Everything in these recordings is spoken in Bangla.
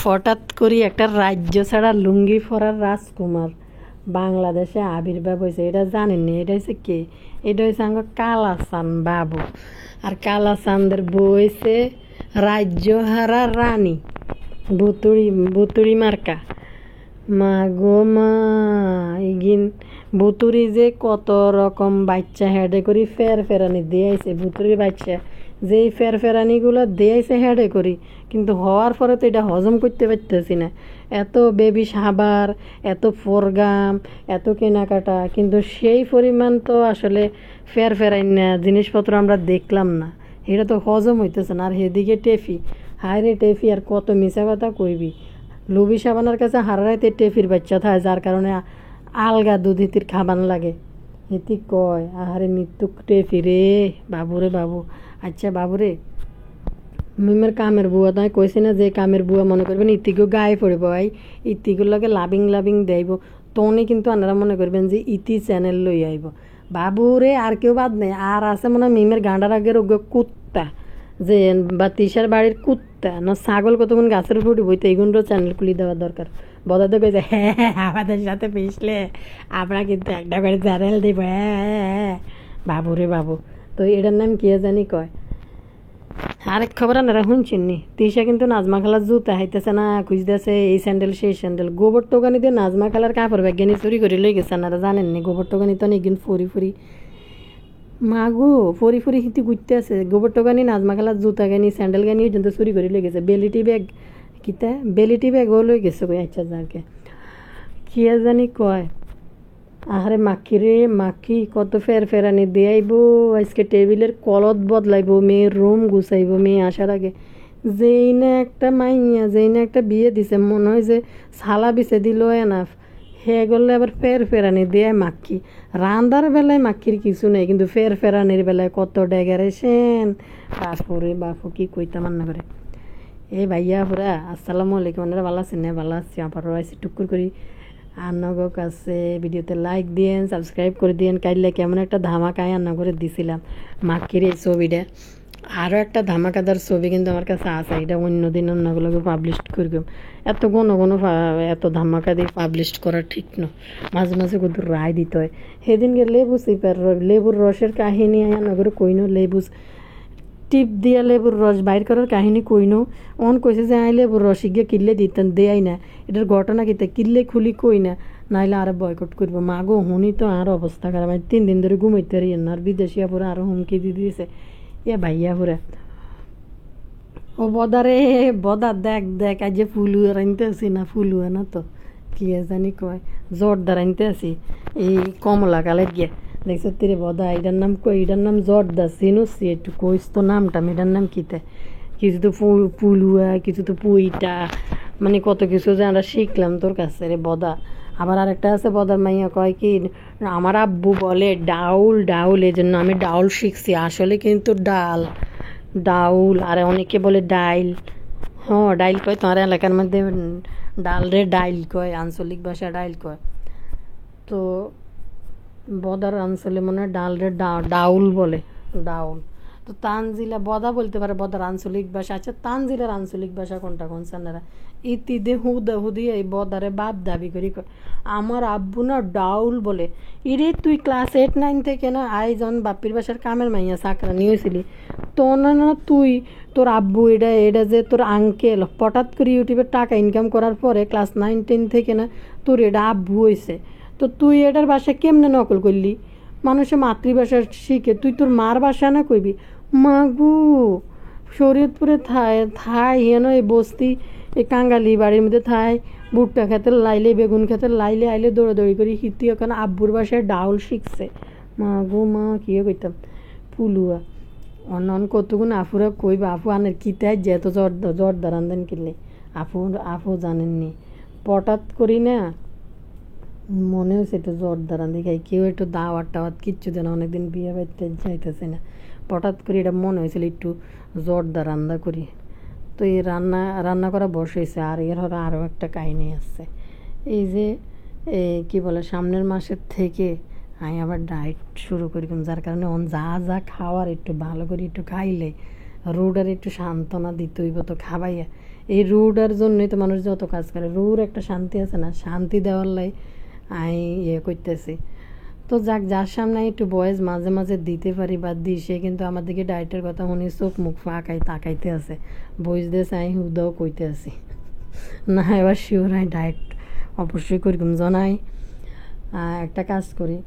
হঠাৎ করে একটা রাজ্য ছাড়া লুঙ্গি পরার রাজকুমার বাংলাদেশে আবির্ভাব হয়েছে, এটা জানেননি? এটা হচ্ছে কে? এটা হচ্ছে আমার কালাচান বাবু। আর কালাচাঁদের বউ হয়েছে রাজ্যহারা রানী বুতুড়ি বুতুড়ি মার্কা। মা গো মা, ইগিন বুতুরি যে কত রকম বাচ্চা হেডে করি ফেরানি দিয়েছে। বুতুরি বাচ্চা যেই ফেরানিগুলো দিয়েছে হেডে করি, কিন্তু হওয়ার পরে তো এটা হজম করতে পারতেছি না। এত বেবি সাবার, এত ফোরগাম, এত কেনাকাটা, কিন্তু সেই পরিমাণ তো আসলে ফেরাই না জিনিসপত্র আমরা দেখলাম না। এটা তো হজম হইতেছে না। আর সেদিকে টেফি, হায় রে টেফি, আর কত মিশা কথা কইবি। লুবি সাবানার কাছে হারাইতে টেফির বাচ্চা থাকে, যার কারণে আলগা দুধ হিতির খাবান লাগে। হিতি কয় আহারে মৃত্যু টেফি রে বাবুরে বাবু। আচ্ছা বাবুরে, মিমের কামের বুয়া তাই কইছে না যে কামের বুয়া মনে করবেন ইতিকেও গায়ে পড়িব, ভাই ইতিগুর লগে লাভিং দেব, তখনই কিন্তু আপনারা মনে করবেন যে ইতি চ্যানেল লই আইব। বাবুরে আর কেউ বাদ নেই। আর আছে মনে হয় মিমের গাঁডার আগের কুত্তা, যে বা তিসার বাড়ির কুত্তা না ছাগল কতক্ষণ গাছের উপর উঠি বইতে, এইগুলো চ্যানেল খুলি দেওয়ার দরকার। বদাতে কইছে হ্যাঁ আমাদের সাথে মিশলে আমরা কিন্তু একটা করে চ্যানেল দিব। হ্যাঁ বাবুরে বাবু। তো এটার নাম কে জানি কয়। আরেক খবর আপনারা শুনছেন নি? তিশা কিন্তু নাজমা খালার জুতা হাইতেছে না, খুঁজতেছে এই স্যান্ডেল সেই স্যান্ডেল। গোবর টোকানি দিয়ে নাজমা খালার কাপড় ব্যাগিনি চুরি করে লই গেছে। আপনারা জানেননি? গোবর টোকানি তো একদিন ফুরি মাগো ফুরি হিতি ঘুরতে আছে। গোবর টোকানি নাজমা খালার জুতা গানি স্যান্ডেল গানি ওই জন্য চুরি করে লই গেছে। বেলিটি ব্যাগ কিতা বেলিটি ব্যাগও লই গেছে কই। আচ্ছা যাকে কি জানি কয়। আহারে মাখি রে মাখি, কত ফেরানি দিয়ে আইব। আজকে টেবিলের কলত বদলাইব, মেয়ের রুম গুছাইব মেয়ে আসার আগে। যেই না একটা মাইয়া, যেই না একটা বিয়ে দিছে, মনে হয় যে সালা বিছে দিল এনাফ। হে গেলে আবার ফেরানি দিয়ে মাখি। রান্দার বেলায় মাখির কিছু নেই, কিন্তু ফেরানির বেলায় কত ডেগারেশন। বাপুরে বাপু, কি কইতাম না করে। এই ভাইয়া পুরা আসসালামু আলাইকুম, আপনারা ভালো আছেন? না ভালো আছি। আবারও আইসি টুকুর করি আন্নগো কাছে। ভিডিওতে লাইক দিয়েন, সাবস্ক্রাইব করে দিয়েন। কাইলে কেমন একটা ধামাকায় আন্না করে দিছিলাম মাকির এই ছবিটা। আরও একটা ধামাকাদার ছবি কিন্তু আমার কাছে আছে, এটা অন্যদিন অন্যগুলোকে পাবলিশ করলাম। এত এত ধামাকা দিয়ে পাবলিশ করা ঠিক না। মাঝে মাঝে কিন্তু রায় দিতে হয়। সেদিনকে লেবু চিপার লেবুর রসের কাহিনী আন্না করে কইনো, লেবু টিপ দিয়া লেবুর রস বাইর করার কাহিনী কইনো। অন কইছে যে আই লেবুর রস গিয়ে কিনলে দিতেন, দেয়াই না। এটার ঘটনা কিতে কিনলে খুলি কই না, নাইলে আরো বয়কট করবো। মাগো হুনি তো আর অবস্থা খারাপ। 3 দিন ধরে ঘুমাইতে পারি না। আর বিদেশিয়া পুরা আরো হুমকি দিয়ে দিয়েছে এ ভাইয়া পুরা। ও বদারে বদা দেখ দেখ, আজ যে ফুলুয়া রানতে আসি না, ফুলুয়া না তো কি জানি কয়, জর্দার আনতে আসি এই কমলা কালের গিয়ে। দেখছো তিরে বদা, এটার নাম কই, এটার নাম জর্দা। চিনুসি একটু কইস তো নামটা, এটার নাম কিতে। কিছু তো পুলুয়া, কিছু তো পুইটা, মানে কত কিছু যে আমরা শিখলাম তোর কাছে রে বদা। আবার আরেকটা আছে বদার মাইয়া কয় কি, আমার আব্বু বলে ডাউল ডাউল, এই জন্য আমি ডাউল শিখছি। আসলে কিন্তু ডাল ডাউল, আর অনেকে বলে ডাইল। হ্যাঁ ডাইল কয়, তোমার এলাকার মধ্যে ডাল রে ডাইল কয়, আঞ্চলিক ভাষা ডাইল কয়। তো বদার অঞ্চলে মনে হয় ডাল রে ডাউল বলে, ডাউল। তো তানজিলা বদা বলতে পারে বদার আঞ্চলিক ভাষা। আচ্ছা তানজিলার আঞ্চলিক ভাষা কোনটা কোন সানারা? ইতিদে হুদি এই বদারে বাপ দাবি করি আমার আব্বু না ডাউল বলে। ইরে তুই ক্লাস 8-9 থেকে না আইজন বাপির বাসার কামের মাইয়া চাকরা নিয়েছিলি, তো না না তুই তোর আব্বু এটা যে তোর আঙ্কেল হঠাৎ করে ইউটিউবে টাকা ইনকাম করার পরে ক্লাস 9-10 থেকে না তোর এটা আব্বু হয়েছে। তো তুই এটার বাসা কেমনে নকল করলি? মানুষে মাতৃভাষা শিখে, তুই তোর মার বাসা না কইবি। মাগু শরীয়তপুরে থাই হেন এই বস্তি, এই কাঙ্গালি বাড়ির মধ্যে থাই ভুট্টা খেতে লাইলে বেগুন খেতে লাইলে আইলে দৌড়াদৌড়ি করি হিতি ওখানে আব্বুর বাসায় ডাউল শিখছে। মাগো মা কি কইতাম পুলুয়া। অন্য কতগুণ আফুরা কইবা, আপু আনের কিতায় যেত জর্দা রান্ধেন কিনলে আপু জানেননি। হঠাৎ করি না মনে হয়েছে একটু জর্দা রান্ধি খাই, কেউ একটু দাওয়াত টাওয়াত কিচ্ছু দেয় না, অনেকদিন বিয়ে বাড়িতে যাইতেছে না। হঠাৎ করে এটা মনে হয়েছিল একটু জর্দা রান্না করি। তো এই রান্না করা বসেছে। আর এর হলো আরও একটা কাহিনী আছে। এই যে কি বলে সামনের মাসের থেকে আমি আবার ডায়েট শুরু করি, যার কারণে যা খাওয়ার একটু ভালো করে একটু খাইলে রোডের একটু সান্ত্বনা দিতে হইব। তো খাবাইয়া এই রুডার জন্যই তো মানুষ যত কাজ করে, রুর একটা শান্তি আছে না, শান্তি দেওয়ার লাই আমি করতেছি। তো যাক, যার সামনে আমি একটু বয়েস মাঝে মাঝে দিতে পারি বা দিই, সে কিন্তু আমার দিকে ডায়েটের কথা শুনি চোখ মুখ ফাঁকাই তাকাইতে আছে, বয়স দিয়েছে আমি হুদাও কইতে আছি না। এবার শিওর আমি ডায়েট অবশ্যই করি জানাই। একটা কাজ করি,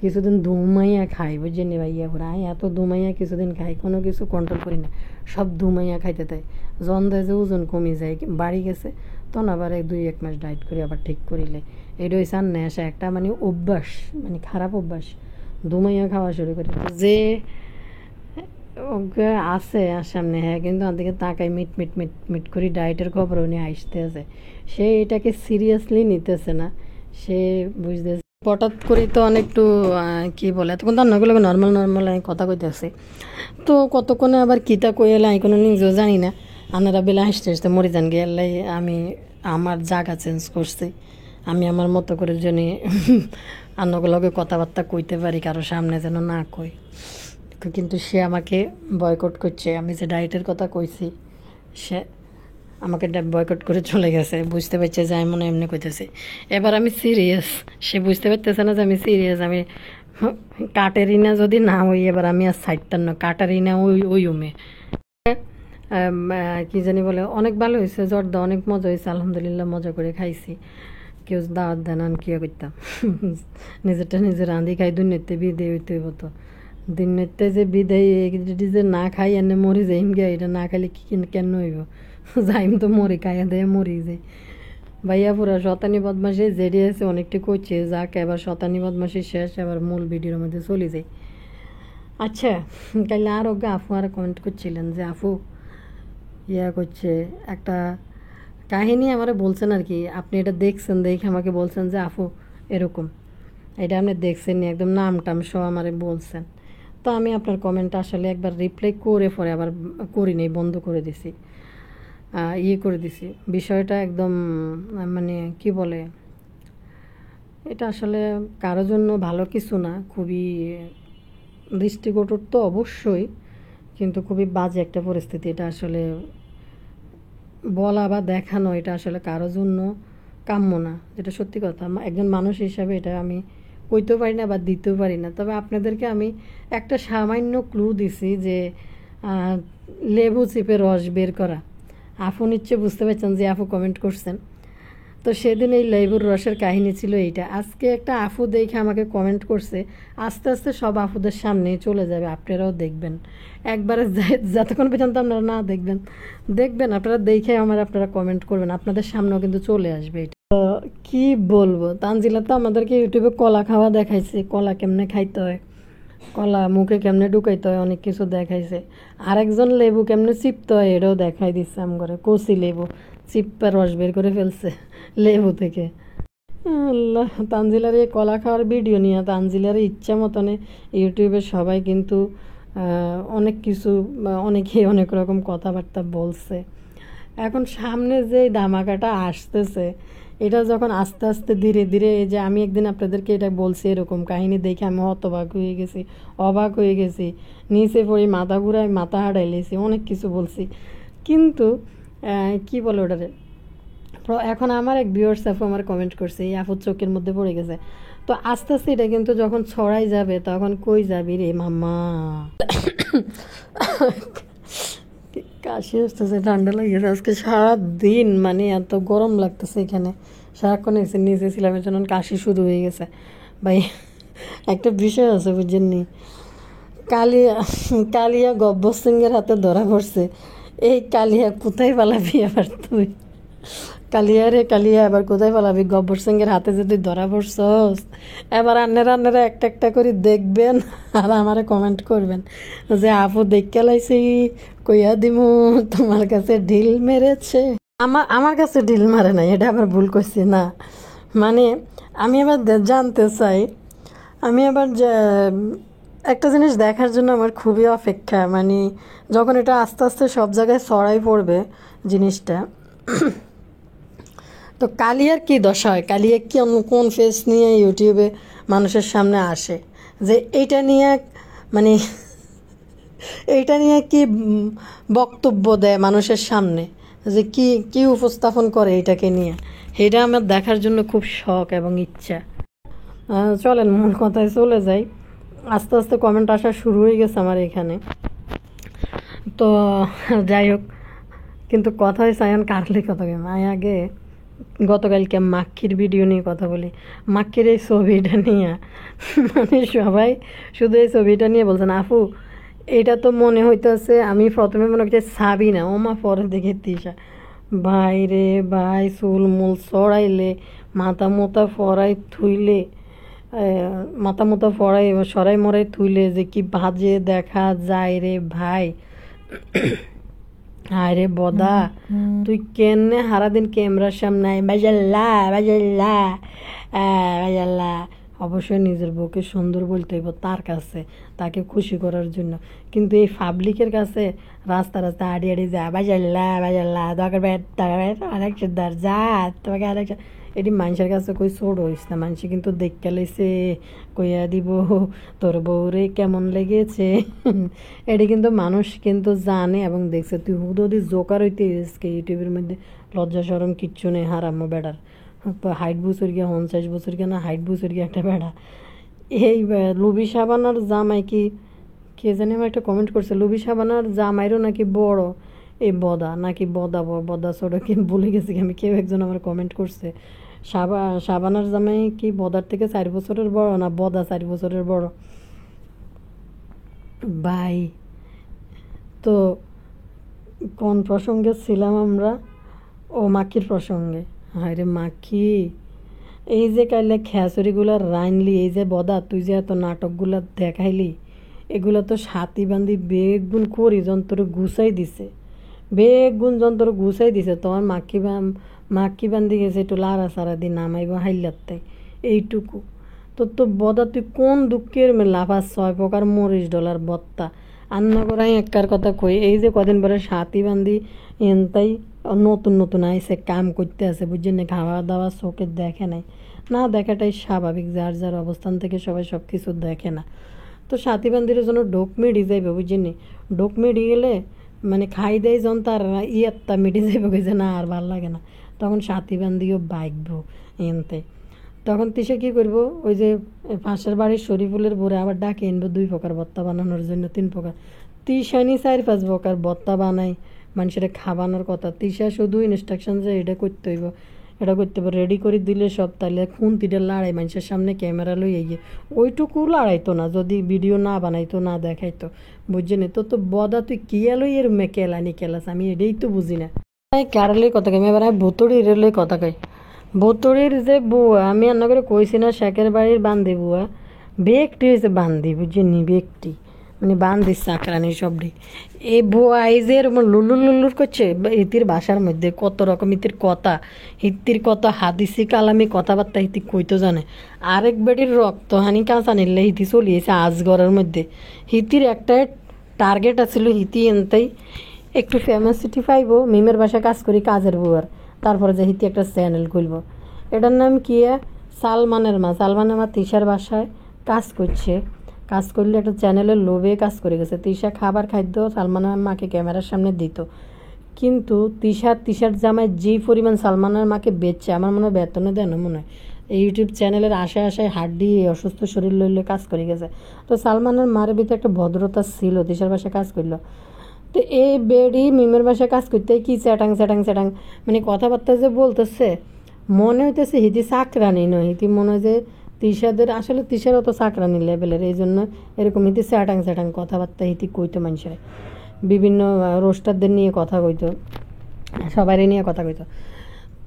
কিছুদিন ধুমাইয়া খাই, বুঝছেন ভাইয়া পুরা আমি এত ধুমাইয়া কিছুদিন খাই, কোনো কিছু কন্ট্রোল করি না, সব ধুমাইয়া খাইতে তাই জন দেয় যে ওজন কমে যায় বাড়ি গেছে, তখন আবার 2-1 মাস ডায়েট করি আবার ঠিক করিলে। এটা হয়েছে আর নেশা একটা, মানে অভ্যাস, মানে খারাপ অভ্যাস, ধুমাইয়া খাওয়া শুরু করি। যে ওকে আছে আর সামনে, হ্যাঁ কিন্তু আমার দিকে তাকাই মিট মিট মিট মিট করি ডায়েটের খবর উনি আসতে আছে, সে এটাকে সিরিয়াসলি নিতেছে না, সে বুঝতেছে। হঠাৎ করে তো অনেকটু কী বলে, এতক্ষণ তো অন্যগুলো নর্মাল আমি কথা কইতেছি, তো কতক্ষণে আবার কিতা কই এলে আমি কোনো নিজেও জানি না। আপনারা বেলা হাসতে হাসতে মরে যান গিয়ে, এলাই আমি আমার জায়গা চেঞ্জ করছি, আমি আমার মতো করে জন্য অন্যগুলোকে কথাবার্তা কইতে পারি, কারো সামনে যেন না কই। কিন্তু সে আমাকে বয়কট করছে, আমি যে ডায়েটের কথা কইছি সে আমাকে বয়কট করে চলে গেছে, বুঝতে পারছে যে আমি মনে এমনি কইতেছি। এবার আমি সিরিয়াস, সে বুঝতে পারতেছে না যে আমি সিরিয়াস, আমি কাটেরিনা যদি না হই এবার আমি আর সাইডটার না, কাটারিনা ওই উমে কী জানি বলে, অনেক ভালো হয়েছে জর্দা, অনেক মজা হয়েছে আলহামদুলিল্লাহ, মজা করে খাইছি। কেউ দাওয়াত দেন আমি কী করতাম, নিজেরটা নিজে রাঁধি খাই, দুনিয়াতে বিদায় হইতে হইব, তো দিনতে যে বিদায় যে না খাই এনে মরি যাইম গিয়া, এটা না খাইলে কি কেন হইব, যাইম তো মরি, খাইয়া দেয় মরি যাই। ভাইয়া পুরা শতানি বদমাসি জেডি আছে অনেকটা করছে, যাক এবার শতানি বদমাসি শেষ, এবার মূল ভিডিওর মধ্যে চলে যাই। আচ্ছা, কাইলে আরও আফু আর কমেন্ট করছিলেন যে আপু করছে একটা কাহিনী আমার বলছেন আর কি, আপনি এটা দেখছেন, দেখে আমাকে বলছেন যে আপু এরকম এটা আপনি দেখছেন নি, একদম নাম টাম সহ আমারে বলছেন। তো আমি আপনার কমেন্টটা আসলে একবার রিপ্লাই করে পরে আবার করিনি, বন্ধ করে দিছি, করে দিছি। বিষয়টা একদম মানে কি বলে, এটা আসলে কারোর জন্য ভালো কিছু না, খুবই দৃষ্টিকটুর তো অবশ্যই, কিন্তু খুবই বাজে একটা পরিস্থিতি। এটা আসলে বলা বা দেখানো এটা আসলে কারোর জন্য কাম্য না, যেটা সত্যি কথা। একজন মানুষ হিসাবে এটা আমি কইতেও পারি না বা দিতেও পারি না। তবে আপনাদেরকে আমি একটা সামান্য ক্লু দিছি যে লেবু চিপে রস বের করা। আপু নিশ্চয় বুঝতে পারছেন যে আপু কমেন্ট করছেন, তো সেদিন এই লেবুর রসের কাহিনী ছিল এইটা। আজকে একটা আপু দেখে আমাকে কমেন্ট করছে, আস্তে আস্তে সব আপুদের সামনেই চলে যাবে, আপনারাও দেখবেন। একবারে যতক্ষণ পর্যন্ত আপনারা না দেখবেন আপনারা দেখে আপনারা কমেন্ট করবেন, আপনাদের সামনেও কিন্তু চলে আসবে এটা। তো কী বলবো, তানজিলা তো আমাদেরকে ইউটিউবে কলা খাওয়া দেখাইছে, কলা কেমনে খাইতে হয়, কলা মুখে কেমনে ঢুকাইতে হয়, অনেক কিছু দেখাইছে। আরেকজন লেবু কেমনে চিপতে হয় এটাও দেখাই দিচ্ছে আম করে, কচি লেবু চিপ্পা রস বের করে ফেলছে লেবু থেকে। আল্লাহ, তানজিলার এই কলা খাওয়ার ভিডিও নিয়ে তানজিলার ইচ্ছা মতনে ইউটিউবে সবাই কিন্তু অনেক কিছু, অনেকেই অনেক রকম কথাবার্তা বলছে। এখন সামনে যে ধামাকাটা আসতেছে, এটা যখন আস্তে আস্তে ধীরে ধীরে, এই যে আমি একদিন আপনাদেরকে এটা বলছি এরকম কাহিনী দেখে আমি অবাক হয়ে গেছি, নিচে পড়ি মাথা ঘুরায় মাথা হারাই লেছি, অনেক কিছু বলছি, কিন্তু কি বলে ওটারে। এখন আমার এক ভিউয়ার্স আপু আমার কমেন্ট করছে, এই আপুর চোখের মধ্যে পড়ে গেছে। তো আস্তে আস্তে এটা কিন্তু যখন ছড়াই যাবে তখন কই যাবি রে মাম্মা, কাশি আসতেছে, ঠান্ডা লাগিয়েছে আজকে সারাদিন, মানে এত গরম লাগতেছে এখানে, সারাক্ষণ এসে নিচে ছিলাম, এর জন্য কাশি শুরু হয়ে গেছে। ভাই একটা বিষয় আছে বুঝছেননি, কালিয়া গব্বর সিংয়ের হাতে ধরা পড়ছে। এই কালিয়া কোথায় পালাবি আবার তুই, কালিয়া এবার কোথায় পালাবি, গব্বর সিংয়ের হাতে যদি ধরা পড়ছস, এবার আন্নেরা একটা একটা করে দেখবেন আর আমারে কমেন্ট করবেন যে আপু দেখে লাইছি, কইয়া দিমু তোমার কাছে ঢিল মেরেছে। আমার কাছে ঢিল মারে নাই, এটা আবার ভুল করছি না, মানে আমি আবার জানতে চাই, আমি আবার একটা জিনিস দেখার জন্য আমার খুবই অপেক্ষা, মানে যখন এটা আস্তে আস্তে সব জায়গায় ছড়াই পড়বে জিনিসটা। তো কালিয়ার কী দশা হয়, কালিয়া কি কোন ফেস নিয়ে ইউটিউবে মানুষের সামনে আসে, যে এইটা নিয়ে মানে এইটা নিয়ে কি বক্তব্য দেয় মানুষের সামনে, যে কি কি উপস্থাপন করে এটাকে নিয়ে, এটা আমার দেখার জন্য খুব শখ এবং ইচ্ছা। চলেন মূল কথায় চলে যাই। আস্তে আস্তে কমেন্ট আসা শুরু হয়ে গেছে আমার এখানে। তো যাই হোক, কিন্তু কথা হয়েছে এখন কারলি কথা কেন আগে গতকালকে মাক্ষির ভিডিও নিয়ে কথা বলি। মাক্ষির এই ছবিটা নিয়ে মানে সবাই শুধু এই ছবিটা নিয়ে বলছেন, আপু এটা তো মনে হইতেছে, আমি প্রথমে মনে করছি সাবিনা, ওমা পরে দেখে তিশা। ভাই রে ভাই, চুল মুল চড়াইলে, মাথা মোতা ফরাই থুইলে, মাথা মোতা ফরাই সরাই মরাই থুইলে যে কি বাজে দেখা যায় রে ভাই। আরে বদা, তুই কেনে সারাদিন ক্যামেরার সামনে বাজাল্লা বাজাল্লা বাজাল্লা। অবশ্যই নিজের বউকে সুন্দর বলতে হইব তার কাছে, তাকে খুশি করার জন্য। কিন্তু এই পাবলিকের কাছে রাস্তা রাস্তা আড়ি আড়ি যা বাজাল্লা বাজাল্লা, দরকার ব্যাট দরকার ব্যাট আরেকটা দার যা তোমাকে আরেকটা, এটি মানুষের কাছে কই ছোট হইস না। মানুষ কিন্তু দেখতে লাইছে, কইয়া দিব তোর বউরে কেমন লেগেছে। এটি কিন্তু মানুষ কিন্তু জানে এবং দেখছে। তুই হুদি জোকার হইতে ইউটিউবের মধ্যে লজ্জা সরম কিচ্ছু নেই হারাম্য বেড়ার। হাইট বছর গিয়া 50 বছর গিয়া না, হাইট বছর গিয়া একটা বেড়া। এই লুবি সাবানার জামাই কি, কে জানি আমার একটা কমেন্ট করছে, লুবি সাবানার জামাইরও নাকি বড় এই বদা, নাকি বদা বদা ছোট কি ভুলে গেছি আমি। কেউ একজন আমার কমেন্ট করছে, সাবানার জামাই কি বদার থেকে 4 বছরের বড় না বদা 4 বছরের বড়। ভাই তো কোন প্রসঙ্গে ছিলাম আমরা? ও মাখির প্রসঙ্গে। হায় রে মাখি, এই যে কাইলে খেসরিগুলা রাইনলি, এই যে বদা তুই যে এত নাটকগুলা দেখাইলি, এগুলো তো সাথী বান্ধি বেগুন করি যন্ত্র গুছাই দিছে, বেগুন যন্ত্র গুছাই দিছে। তোমার মাখি বান্ধি গেছে একটু লাড়া সারা দিন নামাইব হাইলার, এইটুকু। তো বদা তুই কোন দুঃখের লাফা 6 প্রকার মরিচ ডলার বত্তা আন্না করাই একটার কথা কই। এই যে কদিন পরে সাথী বান্ধি এনতাই নতুন নতুন আইসে কাম করতে আছে, বুঝছেন না, খাওয়া দাওয়া চোখে দেখে নাই, না দেখাটাই স্বাভাবিক, যার যার অবস্থান থেকে সবাই সব কিছু দেখে না। তো সাথী বান্ধির জন্য ডোক মিডি যাইবে, বুঝছেন, ডোক মিডি গেলে মানে খাই দেয় যখন তার ইয়েরটা মিটে যাইবে, কইছে না আর ভাল লাগে না, তখন সাথী বান্ধিও বাইকবো এনতে। তখন তিসে কী করবো, ওই যে পাশের বাড়ির শরীফুলের বোরে আবার ডাকে এনবো 2 প্রকার ভর্তা বানানোর জন্য, 3 প্রকার। তিশানি 4-5 প্রকার ভর্তা বানাই মানুষের খাবানোর কথা। তিশা শুধু ইনস্ট্রাকশন যে এটা করতে হইব, এটা করতে হবে, রেডি করে দিলে সব। তাহলে খুন্তিটা লাড়াই মানুষের সামনে ক্যামেরা লই গিয়ে ওইটুকু লাড়াইতো না, যদি ভিডিও না বানাইতো না দেখাইতো, বুঝছেন। তো বদা তুই কি এলোই এর কেলানি কেলাস, আমি এটাই তো বুঝি না। কারলে কথা কই, এবার ভুতুড়ি রেলে কথা কই। ভুতুড়ির যে বুয়া, আমি রান্না করে কইছি না, শেখের বাড়ির বান্ধি বুয়া, বেগটি হয়েছে বান্ধি, বুঝছেনি, বেগটি মানে বান্ধি চাকরানি সবটি। এই বুয়া এই যে এরকম লুলুর লুলুর করছে ইতির বাসার মধ্যে, কত রকম ইতির কথা, হিত্তির কথা হাদিসি কালামি কথাবার্তা হিতি কইতো জানে। আরেক বেটির রক্ত হানি কাঁচা নিলে হিতি চলিয়েছে আজগরের মধ্যে। হিতির একটা টার্গেট আছিল, হিতি এনতাই একটু ফেমাসিটি পাইব, মিমের বাসায় কাজ করি কাজের বুয়ার, তারপরে যে হিতি একটা চ্যানেল খুলব। এটার নাম কি, সালমানের মা তিশার বাসায় কাজ করছে, কাজ করলে একটা চ্যানেলের লোভে কাজ করে গেছে। তিশা খাবার খাদ্য সালমানের মাকে ক্যামেরার সামনে দিত, কিন্তু তিশার জামাই যেই পরিমাণ সালমানের মাকে বেচছে, আমার মনে হয় বেতনে দেন মনে হয়, এই ইউটিউব চ্যানেলের আশায় হাড্ডি অসুস্থ শরীর লইলে কাজ করে গেছে। তো সালমানের মার ভিতরে একটা ভদ্রতা ছিল, তিশার বাসায় কাজ করলো। তো এই বেডি মিমের বাসায় কাজ করতে কি চ্যাটাং চ্যাটাং চ্যাটাং মানে কথাবার্তা যে বলতেছে, মনে হইতেছে হিতি চাকরানি নয়, হিতি মনে হয় যে তিশাদের, আসলে তিশার অত চাকরানি লেভেলের, এই জন্য এরকম হিতি চ্যাটাং চ্যাটাং কথাবার্তা হিতি কইতো মানুষের, বিভিন্ন রোস্টারদের নিয়ে কথা কইতো, সবাই নিয়ে কথা কইতো।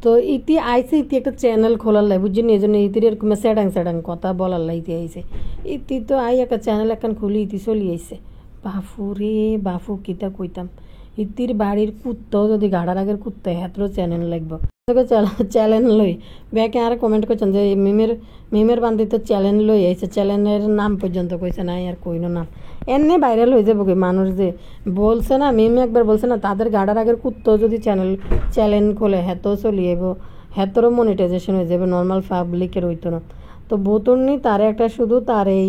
তো ইতি আইসে, ইতি একটা চ্যানেল খোলার লাই, বুঝছেন, এই জন্য ইতির এরকম স্যাডাং স্যাডাং কথা বলার লাই ইতি আইসে। ইতি তো আই একটা চ্যানেল একখান খুলি ইতি চলি আইসে। বাফু রে বাফু, কিতা কইতাম, ইতির বাড়ির কুত্তাও যদি গাড়ার আগের কুত্তা হাতেরও চ্যানেল লাগবো, চ্যানেল লই ব্যাকে আর কমেন্ট করছেন যে মিমের বান্ধি তো চ্যানেল লই আইসে, চ্যানেলের নাম পর্যন্ত কইছে না, আর কইনো নাম এমনি ভাইরাল হয়ে যাবো। মানুষ যে বলছে না, মিমে একবার বলছে না, তাদের গাড়ার আগের কুত্তাও যদি চ্যানেল খোলে হেতেও চলি যাইব, হেতেরও মনিটাইজেশন হয়ে যাবে, নর্মাল পাবলিকের হইতো না। তো বোতরনি তার একটা শুধু তার এই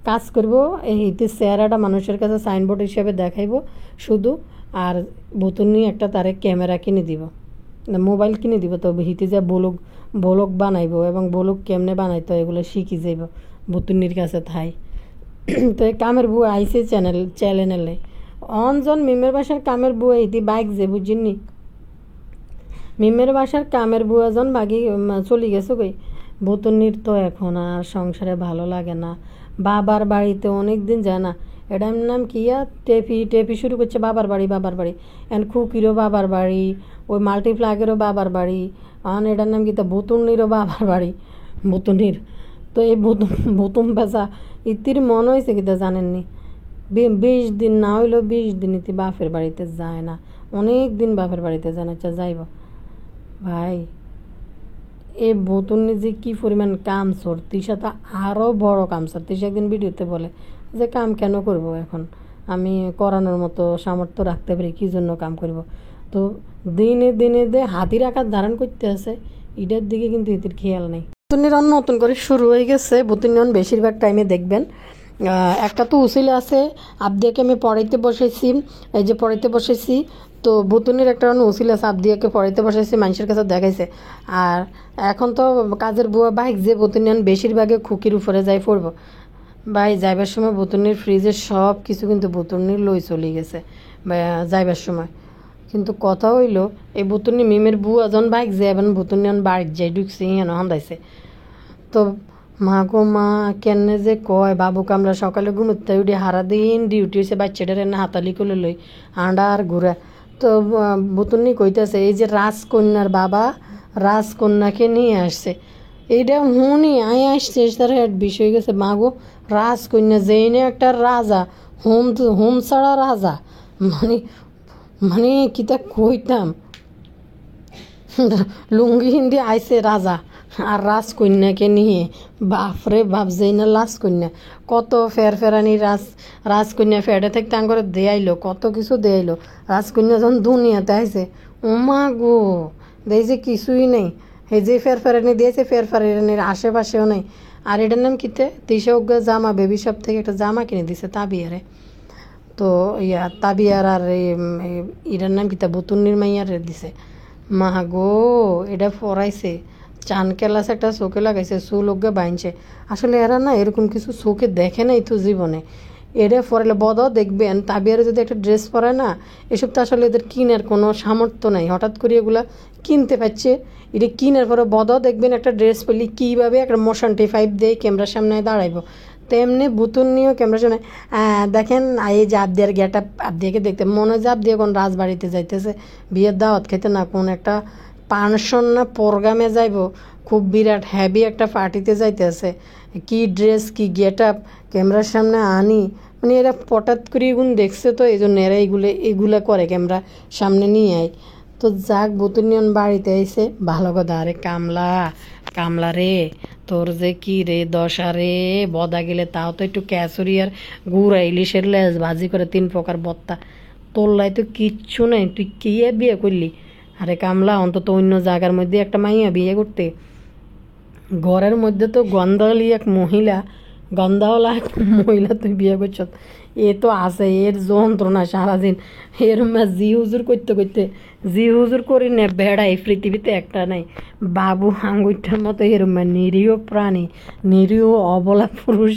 কাজ করবো, এই চেহারাটা মানুষের কাছে সাইনবোর্ড হিসেবে দেখাইবো, শুধু আর বুতুনি একটা তারে ক্যামেরা কিনে দিব, মোবাইল কিনে দিব, তো হিতে যা বলক বানাইব এবং বলক কেমনে বানাইতো এগুলো শিখি যাইব বুতুনির কাছে থাই। তো এই কামের বুয়া আইসে চ্যানেলে অনজন মিমের বাসার কামের বুয়া ইতি বাইক যে বুঝিনি, মিমের বাসার কামের বুয়াজন বাগি চলে গেছে কই। বুতুনির তো এখন আর সংসারে ভালো লাগে না, বাবার বাড়িতে অনেক দিন যায় না। এটার নাম কিয়া টেপি শুরু করছে বাবার বাড়ি এন খুকিরও বাবার বাড়ি, ওই মাল্টিপ্লাগেরও বাবার বাড়ি, আন এটার নাম কি তা বুতুনিরও বাবার বাড়ি বুতুনির। তো এই বুতুম বেচা ইতির মন হয়েছে কিতা জানেননি, 20 দিন না হইলো 20 দিন ইতি বাপের বাড়িতে যায় না, অনেক দিন বাপের বাড়িতে যায় না। আচ্ছা যাইব ভাই, এই বুতুনি যে কি পরিমাণ কাম সর, তিশা তো আরও বড় কাম সর। তিশা একদিন ভিডিওতে বলে যে কাম কেন করব, এখন আমি করানোর মতো সামর্থ্য রাখতে পারি, কী জন্য কাম করব। তো দিনে দিনে যে হাতির আকার ধারণ করতে আছে এটার দিকে কিন্তু এটির খেয়াল নেই। বুতুনির নতুন করে শুরু হয়ে গেছে। বুতুনি বেশিরভাগ টাইমে দেখবেন একটা তো উসিলা আছে, আবদিয়াকে আমি পড়াইতে বসেছি, এই যে পড়াইতে বসেছি, তো বুতুনির একটা উসিলা আছে, আবদিয়াকে পড়াইতে বসেছি, মানুষের কাছে দেখাইছে। আর এখন তো কাজের বুয়া বাইক যে বুতুনি বেশিরভাগে খুকির উপরে যাই পড়ব। ভাই যাইবার সময় বুতুনির ফ্রিজের সব কিছু কিন্তু বুতুনির লই চলে গেছে যাইবার সময়। কিন্তু কথা হইল এই বুতুনি মিমের বুয়া যখন বাইক যে এবার বুতুনি বাড়ির যাই ঢুকছে হেন হান্দাইছে। তো মা গো মা কেনে যে কয় বাবুকে আমরা সকালে ঘুমোতে উঠে হারা দিন ডিউটি হয়েছে, বাচ্চাটার এনে হাতালি করে লই আন্ডা আর ঘুরা। তো বুতুনি কইতেছে এই যে রাজকন্যার বাবা রাজকন্যাকে নিয়ে আসছে, এইটা হুনি আয় আসছে তার হেড বিষয় গেছে। মা গো রাজকন্যা যেইনে একটা রাজা, হোম ছাড়া রাজা, মানে মানে কিতা কইতাম, লুঙ্গি হিন্দি আইছে রাজা আর রাজকন্যাকে নিয়ে, বাপরে বাপ যেই না রাজকন্যা, কত ফেরানি রাজকন্যা ফেটে থাকতে আঙ্গরে দেয়াইলো, কত কিছু দেয়াইলো। রাজকন্যা যখন দুনিয়াতে আইছে ওমা গো দেই যে কিছুই নেই, এই যে ফেরানি দিয়েছে ফেরানির আশেপাশেও নেই। আর এটার নাম কিতে তিশা জামা বেবি শপ থেকে একটা জামা কিনে দিছে তাবিয়ারে। তো তাবিয়ার আর এটার নাম কিতা বুতুনির মাইয়ারে দিছে। মা গো এটা পরাইছে, চান কেলাস একটা চোখে লাগাইছে, চুলোকে বাইনছে। আসলে এরা না এরকম কিছু চোখে দেখে নাই তো জীবনে, এটা পরাইলে বদও দেখবেন। তাবিয়ারে যদি একটা ড্রেস পরায় না, এসব তো আসলে এদের কিনার কোনো সামর্থ্য নাই, হঠাৎ করে এগুলা কিনতে পারছে। এটা কিনার পরে বদও দেখবেন একটা ড্রেস পরলে কীভাবে একটা মোশন টি5 দিয়ে ক্যামেরার সামনে দাঁড়াইব, তেমনি বুতুনিও ক্যামেরার সামনে দেখেন। এই যে আবদিয়ার গেট আপ, আবদিয়াকে দেখতে মনে হয় যে আবদিয়া কোন রাজবাড়িতে যাইতেছে বিয়ের দাওয়াত খেতে, না কোন একটা পানশন না প্রোগ্রামে যাইব, খুব বিরাট হ্যাভি একটা পার্টিতে যাইতেছে। কি ড্রেস কি গেট আপ ক্যামেরার সামনে আনি, মানে এরা হঠাৎ করে এগুন দেখছে তো এই জন্য এরা এগুলা করে ক্যামেরা সামনে নিয়ে আয়। তো যাক বুতুনিয়ন বাড়িতে আইসে ভালো কথা। আরে কামলা রে তোর যে কি রে দশা রে, বদা গেলে তাও তো একটু ক্যাচুরি আর গুড়া ইলিশের লেজ ভাজি করে 3 প্রকার বত্তা, তোর লাই তো কিচ্ছু নাই, তুই কি বিয়ে করলি? আরে কামলা অন্তত অন্য জায়গার মধ্যে একটা মাইয়া বিয়ে করতে, ঘরের মধ্যে তো গন্ধাওয়ালা এক মহিলা তুই বিয়ে করছ, এ তো আছে এর যন্ত্রণা সারাদিন। এর জি হুজুর করি না বেড়া এই পৃথিবীতে একটা নাই। বাবু আঙ্গুরটার মতো এরম নিরীহ প্রাণী, নিরীহ অবলা পুরুষ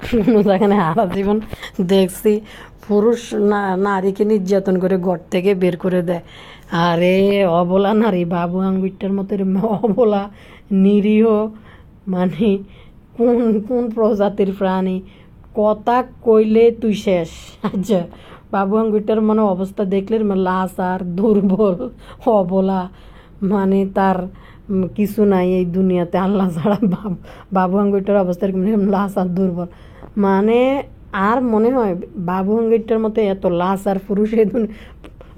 কোনো জায়গায় সারা জীবন দেখছি। পুরুষ নারীকে নির্যাতন করে ঘর থেকে বের করে দেয়, আরে অবলা নারী বাবু আঙ্গুরটার মতো এরম অবলা নিরীহ, মানে কোন প্রজাতির প্রাণী, কথা কইলে তুই শেষ। আচ্ছা বাবু আঙ্গুরটার মানে অবস্থা দেখলে লাশ আর দুর্বল অবলা, মানে তার কিছু নাই এই দুনিয়াতে আল্লাহ ছাড়া। বাবু আঙ্গুরটার অবস্থা লাশ আর দুর্বল, মানে আর মনে হয় বাবু আঙ্গুরটার মতো এত লাশ আর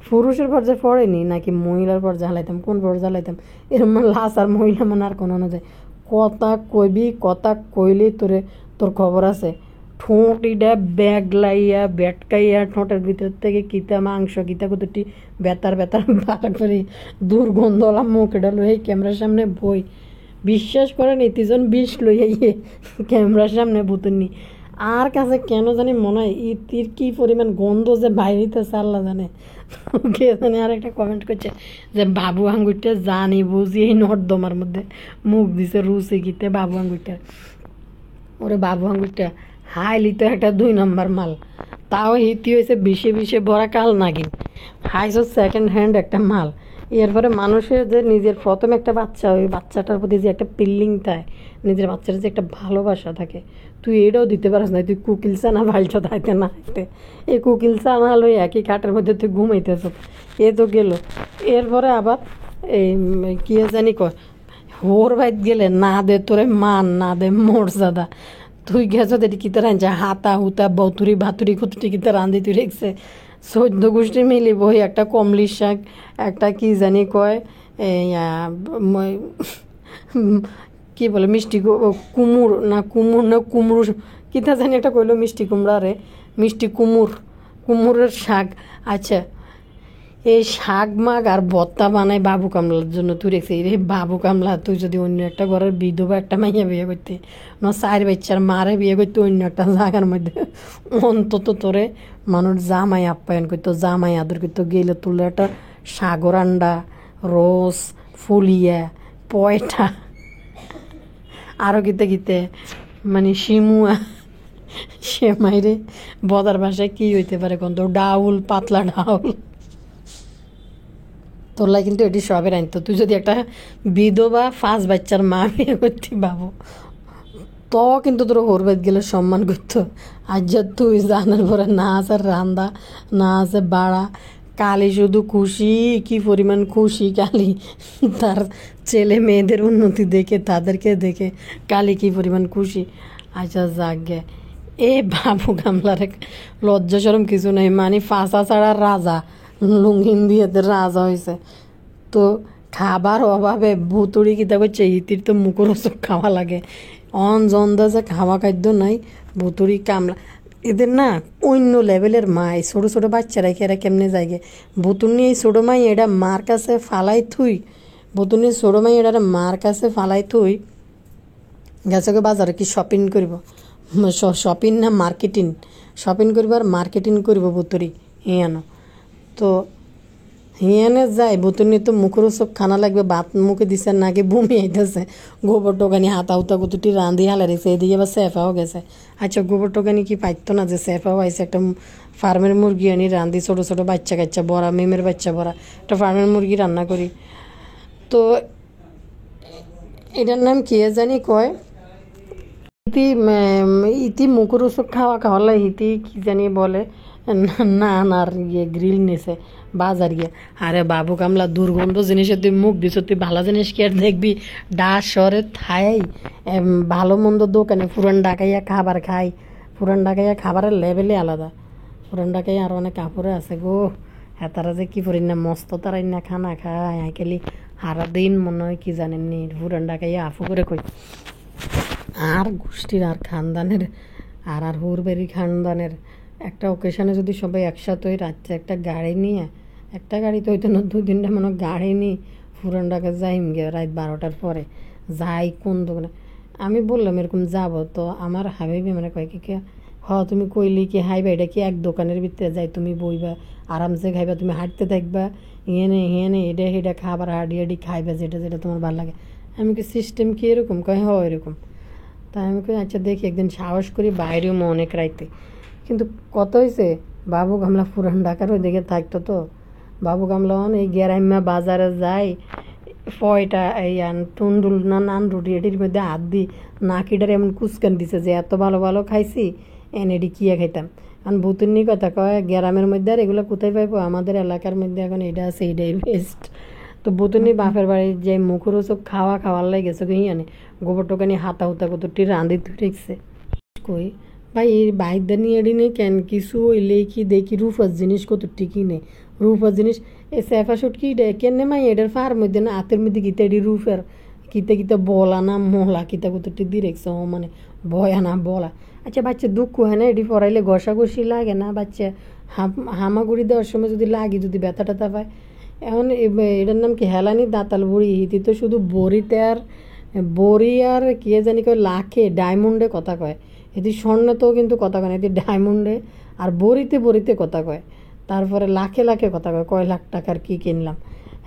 পুরুষের পর্যায়ে পড়েনি নাকি মহিলার পর্যায়ে হালাইতাম, কোন পর্যায়ে হালাইতাম এরকম লাশ আর মহিলা মানে আর কোনো যায়। কথা কইবি, কথা কইলে তোর খবর আছে। ঠোঁট ইটা ব্যাগলাইয়া বেটকাইয়া ঠোঁটের ভিতর থেকে কিতা মাংস কিতা কতটি বেতার ভাড়া করে দুর্গন্ধলা মুখ এটা লই ক্যামেরার সামনে বই, বিশ্বাস করেন 3 জন 20 লইয়া ক্যামেরার সামনে বুতুনি। আর কাছে কেন জানি মনে হয় ইতির কি পরিমাণ গন্ধ যে বাইরেতেছে আল্লাহ জানে। কে জানে আর একটা কমেন্ট করছে যে বাবু আঙ্গুরটা জানি বুঝি এই নর্দমার মধ্যে মুখ দিছে রুচি গিতে বাবু আঙ্গুরটা। ওরে বাবু আঙ্গুরটা হাইলি তো একটা 2 নম্বর মাল, তাও হিতি হয়েছে বিষে বিষে ভরা কাল নাগিন, হাইস সেকেন্ড হ্যান্ড একটা মাল। এরপরে মানুষের যে নিজের প্রথম একটা বাচ্চা, ওই বাচ্চাটার প্রতি যে একটা পিল্লিং থাকে, নিজের বাচ্চার যে একটা ভালোবাসা থাকে, তুই এটাও দিতে পারিস না। তুই কুকিলসা না ভাইলছ থাকতে না থাকতে এই কুকিলসা না হলো একই খাটের মধ্যে তুই ঘুমাইতেছ, এ তো গেল। এরপরে আবার এই কি জানি কয় হোর বাইত গেলে না দে তোরে মান না দে মর্যাদা, তুই গেছ দেখি কিতে রাঁধছে হাতা হুতা বতুরি ভাতুরি খুতুরি কিতে রাঁধি তুই রেখছে 14 গোষ্ঠী মিলি বই একটা কমলির শাক, একটা কি জানি কয় কি বলে মিষ্টি কুমুর না কুমড়ো কিতা জানি একটা কইলো মিষ্টি কুমড়া রে, মিষ্টি কুমুরের শাক। আচ্ছা এই শাক মাগ আর ভর্তা বানায় বাবু কামলার জন্য তুই রেখেছি। রে বাবু কামলা, তুই যদি অন্য একটা ঘরের বিধবা একটা মাইয়া বিয়ে করতে না 4 বাচ্চার মারে বিয়ে করতে অন্য একটা জায়গার মধ্যে, অন্তত তোরে মানুষ জামাই আপ্যায়ন করতো, জামাই আদর করতো, গেলে তুলে একটা সাগর আন্ডা রোজ ফুলিয়া পয়টা আরও গীতে গীতে মানে শিমুয়া সেমাইরে বদার ভাষায় কী হইতে পারে কোন তো ডাউল পাতলা ডাউল তোরলাই কিন্তু এটি সবের আইন। তো তুই যদি একটা বিধবা 5 বাচ্চার মা বিয়ে করতি বাবু, তো কিন্তু তোর হরবাদ গেলে সম্মান করতো। আর যা তুই জানার পরে না আছে রান্দা না আছে বাড়া, কালি শুধু খুশি, কি পরিমাণ খুশি কালি তার ছেলে মেয়েদের উন্নতি দেখে, তাদেরকে দেখে কালি কি পরিমাণ খুশি। আচ্ছা যাগে এ বাবু গামলার লজ্জা সরম কিছু নেই, মানে ফাঁসা ছাড়া রাজা, লুঙ্গিন দিয়ে রাজা হয়েছে। তো খাবার অভাবে ভুতুড়ি কিতা করছে ইতির তো মুখর ওসব খাওয়া লাগে, জন্দা যে খাওয়া খাদ্য নাই ভুতুড়ি কামলা এদের না অন্য লেভেলের মাই। ছোটো ছোটো বাচ্চারা এরা কেমনে যায়গে ভুতুর নিয়ে ছোটো মাই এটা মার কাছে ফালাই থুই, ভুতুর নিয়ে ছোটো মাই এটা মার কাছে ফালাই থুই গেছে বাজারে কি শপিং করব, শপিং না মার্কেটিং, শপিং করবো আর মার্কেটিং করবো ভুতুরি হিয়ানো। তো হিয়ানে যায় ভুতুর নিয়ে তো মুখের সব খানা লাগবে, ভাত মুখে দিছে নাকি বমি আইতেছে, গোবর টোকানি হাতা হুতা কুতুটি রাঁধি হালা রেছে, এদিকে আবার সেফাও গেছে। আচ্ছা গোবর টোকানি কি পাইতো না যে সেফাও আইছে, একটা ফার্মের মুরগি আনি রাঁধি ছোটো ছোটো বাচ্চা কাচ্চা ভরা, মেমের বাচ্চা ভরা একটা ফার্মের মুরগি রান্না করি। তো এটার নাম কে জানি কয় ইতি, ইতি মুখের ওসব খাওয়ালে ইতি কি জানি বলে নানার গ্রিল নিছে বাজার গিয়ে। আরে বাবু কামলা দুর্গন্ধ জিনিসের তুই মুখ দিছ, তুই ভালো জিনিস কি আর দেখবি? ডাস শহরে থাই ভালো মন্দ দোকানে পুরান ঢাকাইয়া খাবার খাই, পুরান ঢাকাইয়া খাবারের লেভেলে আলাদা। পুরান ঢাকাইয়া আর অনেক কাপড়ে আছে গো, হ্যাঁ তারা যে কী করি না মস্ত তারাই না খানা খায় আইকেলি হারা দিন মনে হয় কি জানেননি পুরান ঢাকাইয়া আফু করে কই। আর গোষ্ঠীর আর খানদানের আর হুরবেরি খানদানের একটা ওকেশনে যদি সবাই একসাথে ওই রাত্রে একটা গাড়ি নিয়ে, একটা গাড়িতে হয়তো না 2-3টা মনে গাড়ি নিয়ে পুরান ঢাকা যাইম গে রাত 12টার পরে যাই কোন দোকানে। আমি বললাম এরকম যাব, তো আমার হাবিবি মানে কয় কি তুমি কইলি কি হাইবা এটা কি এক দোকানের ভিতরে যাই তুমি বইবা আরামসে খাইবা, তুমি হাঁটতে থাকবা হেনে এটা হেটা খাবার হাঁড়ি হাঁড়ি খাইবা যেটা যেটা তোমার ভালো লাগে। আমি কি সিস্টেম কি এরকম কয় হয় এরকম। তাই আমি কই আচ্ছা দেখি একদিন সাহস করি বাইরেও অনেক রাইতে। কিন্তু কত হয়েছে বাবু গামলা পুরান ঢাকার ওই দিকে থাকতো, তো বাবু গামলা এই গ্যারাইমা বাজারে যায় ফয়টা এই টুন্ডুল না নান রুটি এটির মধ্যে হাত দিই নাকিটার এমন কুচকান দিছে যে এত ভালো ভালো খাইছি এটি কিয়া খাইতাম। কারণ ভুতুন্নি কথা কয় গ্রামের মধ্যে আর এগুলো কোথায় পাইবো, আমাদের এলাকার মধ্যে এখন এটা আছে এটাই বেস্ট। তো বুতুনি বাপের বাড়ির যে মুখরো সব খাওয়ার লাগে গেছে কি আনে গোবর টোকানি হাতা হুতা কতটি রাঁধি ঠেকছে কই ভাই এই বাইকদের নিয়ে এডি নেই কেন কিছু হইলে কি দেখি রূপার জিনিস কত টিকি নেই, রূপার জিনিস এই সেফা শুট কি কেনে মাই এটার ফার মধ্যে না হাতের মধ্যে গীতা এডি রূপের কিতে কিতে বলা না মহলা কিতা কতটি দিয়ে রেখছে মানে ভয়া না বলা। আচ্ছা বাচ্চা দুঃখ হয় না এটি পড়াইলে ঘষাঘষি লাগে না, বাচ্চা হামাগুড়ি দেওয়ার সময় যদি লাগে যদি ব্যথা ট্যাথা পায়। এখন এটার নাম কি হেলানি দাঁতাল বুড়ি, হিতি তো শুধু বড়ি আর কে জানি কয় লাখে ডায়মন্ডে কথা কয়, এটি স্বর্ণতেও কিন্তু কথা কয় না, এটি ডায়মন্ডে আর বড়িতে বড়িতে কথা কয়, তারপরে লাখে লাখে কথা কয়, কয় লাখ টাকার কি কিনলাম।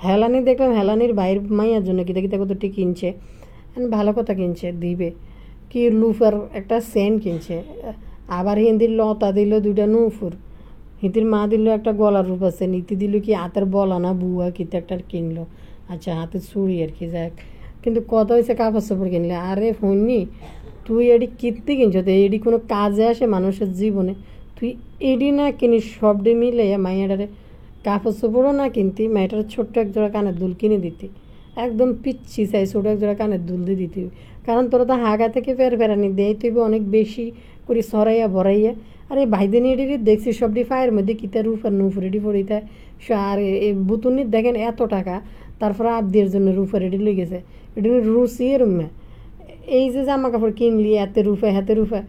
হেলানি দেখলাম হেলানির বাইর মাইয়ার জন্য কিতা কিতা কতটি কিনছে, ভালো কথা কিনছে দিবে, কি লুফার একটা সেন্ট কিনছে, আবার হিন্দির লতা দিল 2টা নুফুর, হিতির মা দিল একটা গলার রূপ আছে, নীতি দিল কি হাতের বলা না বুয়া কিতা একটা কিনলো, আচ্ছা হাতের চুড়ি আর কি যাক, কিন্তু কথা হয়েছে কাপড় চোপড় কিনলে। আরে ফোননি তুই এডি কিনতে কিনছ, তো এডি কোনো কাজে আসে মানুষের জীবনে, তুই এডি না কিনিস সবডি মিলে মাইয়াটারে কাপড় চোপড়ও না কিনতি, মাইটার ছোট্ট এক জোড়া কানের দুল কিনে দিতি, একদম পিচ্ছি চাই ছোটো এক জোড়া কানের দুল দিয়ে দিতি, কারণ তোরা তো হাগা থেকে ফেরানি দেয় তুই অনেক বেশি করে সরাইয়া ভরাইয়া। আর এই ভাইদিন এডি দেখছি সবডি ফায়ের মধ্যে কিতা রূপ আর নুফ রেডি পড়িতে, আর বুতুনির দেখেন এত টাকা, তারপরে আবদির জন্য রূপা রেডি লই গেছে, এটি রুচি এরম। এই যে জামা কাপড় কিনলি হাতে রূপা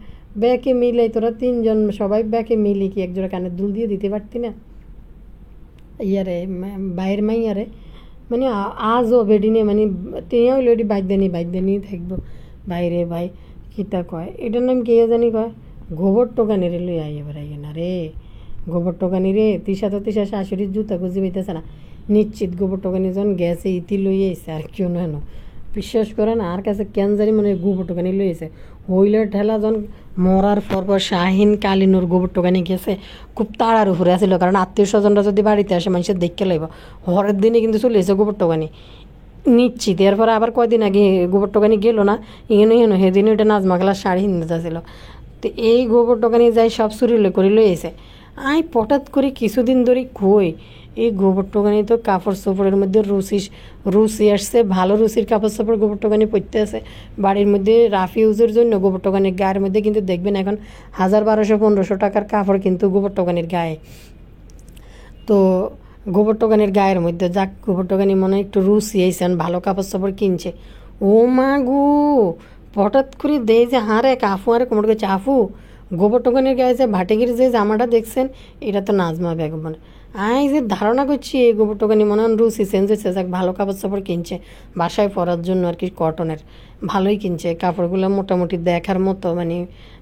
ব্যাকে মিলাই তোরা 3জন সবাই ব্যাকে মিলি কি একজোড়া কানের দুল দিয়ে দিতে পারতি না ইয়ারে বাইরের মাইয়ারে, মানে আজও বেডিনে মানে টেয়া হইলো এটি বাইদানি থাকবো বাইরে ভাই কিতা কয় এটার নাম কে জানি কয়, গোবর টোকানি রে লই এবার আইয়ে না রে, গোবর টোকানি রে তিসা শাশুড়ির জুতা খুঁজি পাইতেছে না, নিশ্চিত গোবর টোকানি যখন গেছে ইতি লই আইছে আর কেউ নয় না, বিশ্বাস করেন আর কাছে কেন জানি মানে গোবর টোকানি লইছে, হইলের ঠেলা যখন মরার পর শাহিন কালিনুর গোবর টোকানি গেছে খুব তাড়ার উপরে আসছিল, কারণ আত্মীয় স্বজনরা যদি বাড়িতে আসে মানুষের দেখতে লাগব, হরের দিনে কিন্তু চলে এসে গোবর টোকানি নিশ্চিত। এরপরে আবার কয়দিন আগে গোবর টোকানি গেল না ইহেন সেদিন ওইটা নাজমা খেলার শাড়ি হিন্দে যাচ্ছিল, তো এই গোবর টোকানি যাই সব চুরি করে লই এসে, আই হঠাৎ করে কিছুদিন ধরে কই এই গোবর টোকানি তো কাপড় চোপড়ের মধ্যে রুচি আসছে, ভালো রুচির কাপড় চোপড় গোবর টোকানি পরতে আছে বাড়ির মধ্যে রাফি ইউজের জন্য। গোবর টোকানির গায়ের মধ্যে কিন্তু দেখবেন এখন 1000-1200-1500 টাকার কাপড় কিন্তু গোবর টোকানির গায়ে, তো গোবর টোকানির গায়ের মধ্যে যাক গোবর টোকানি মনে একটু রুচি আইসেন ভালো কাপড় চোপড় কিনছে, ও মা গো হঠাৎ করে দেয় যে হারে কাফু আরে কোমর গেছে আফু গোবর টোকানির গায়ে যে ভাটিকির যে জামাটা দেখছেন এটা তো নাজমা বেগম, মানে আই যে ধারণা করছি এই গোবর টোকানি মনে হয় রুচি চেঞ্জ হয়েছে, যাক ভালো কাপড় চাপড় কিনছে বাসায় পরার জন্য আর কি, কটনের ভালোই কিনছে কাপড়গুলো মোটামুটি দেখার মতো, মানে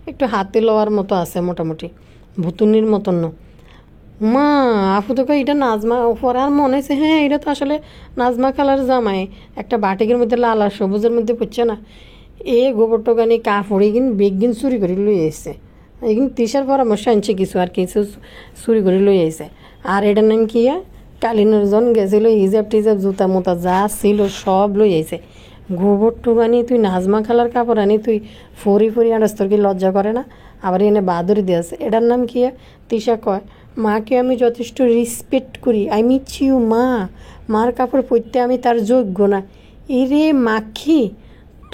একটু হাতে লওয়ার মতো আছে মোটামুটি, ভুতুনির মতন না। মা আপু তোকে এটা নাজমা পরার মনে হয়েছে, হ্যাঁ এটা তো আসলে নাজমা কালার জামাই, একটা বাটিকের মধ্যে লাল আর সবুজের মধ্যে পড়ছে না, এ গোবর টোকানি কাপড় এগিন বেগিন চুরি করে লই এসছে, এগিন তিসার পরামর্শ আনছে কিছু আর কিছু চুরি করে লই আইছে। আর এটার নাম কি কালিনুর জন গেছিল হিজাব টিজাব জুতা মুতা যা ছিল সব লই আইছে, গোবর টোকানি তুই নাজমা খালার কাপড় আনি তুই ফরি আনাস, তোর কি লজ্জা করে না? আবার এনে বাদুরি দিয়েছে, এটার নাম কি? তিশা কয় মাকে আমি যথেষ্ট রেসপেক্ট করি, আই মিট ইউ মা, মার কাপড় পরতে আমি তার যোগ্য না। এরে মাখি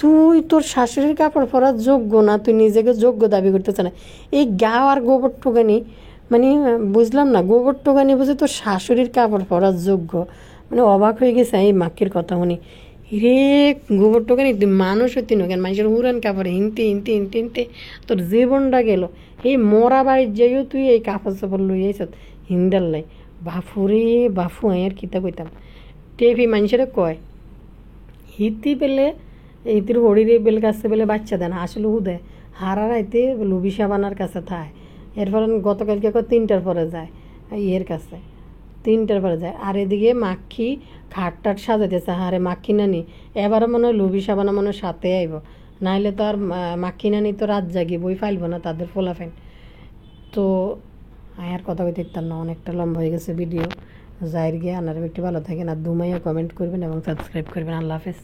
তুই তোর শাশুড়ির কাপড় পরার যোগ্য না, তুই নিজেকে যোগ্য দাবি করতেছে না, এই গাও আর গোবর টোকানি মানে বুঝলাম না, গোবর টোকানি বুঝে তোর শাশুড়ির কাপড় পরার যোগ্য, মানে অবাক হয়ে গেছে এই মাখির কথা শুনি, রে গোবর টোকানি তুই মানুষ হতি না কেন, মানুষের উড়ান কাপড়ে হিনতে তোর জীবনটা গেল, এই মরা বাড়ির যাইও তুই এই কাপড় চাপড় লই আইস হিন্দার লাই, বাফু আর কিতা কইতাম টেপি মানুষের কয় হিতি পেলে ইতির হরিরে বেল কাছে বেলে বাচ্চা দেয় না, আসলে হুদে হারারাইতে লুবি সাবানার কাছে থায়, এরপর গতকালকে 3টার পরে যায় ইয়ের কাছে, 3টার পরে যায়, আর এদিকে মাখি খাট সাজাইতেছে, হারে মাখি নানি এবারও মনে হয় লুবি সাবানা মনে হয় সাথে আইব, নাইলে তো আর মাখি নানি তো রাত জাগি বই ফাইলব না তাদের ফোলাফেন। তো আর কথা কইতে ইত্যার না, অনেকটা লম্বা হয়ে গেছে ভিডিও, যাইর গিয়ে আনার একটু ভালো থাকেন আর দুমাইয়া কমেন্ট করবেন এবং সাবস্ক্রাইব করবেন। আল্লাহ হাফেজ।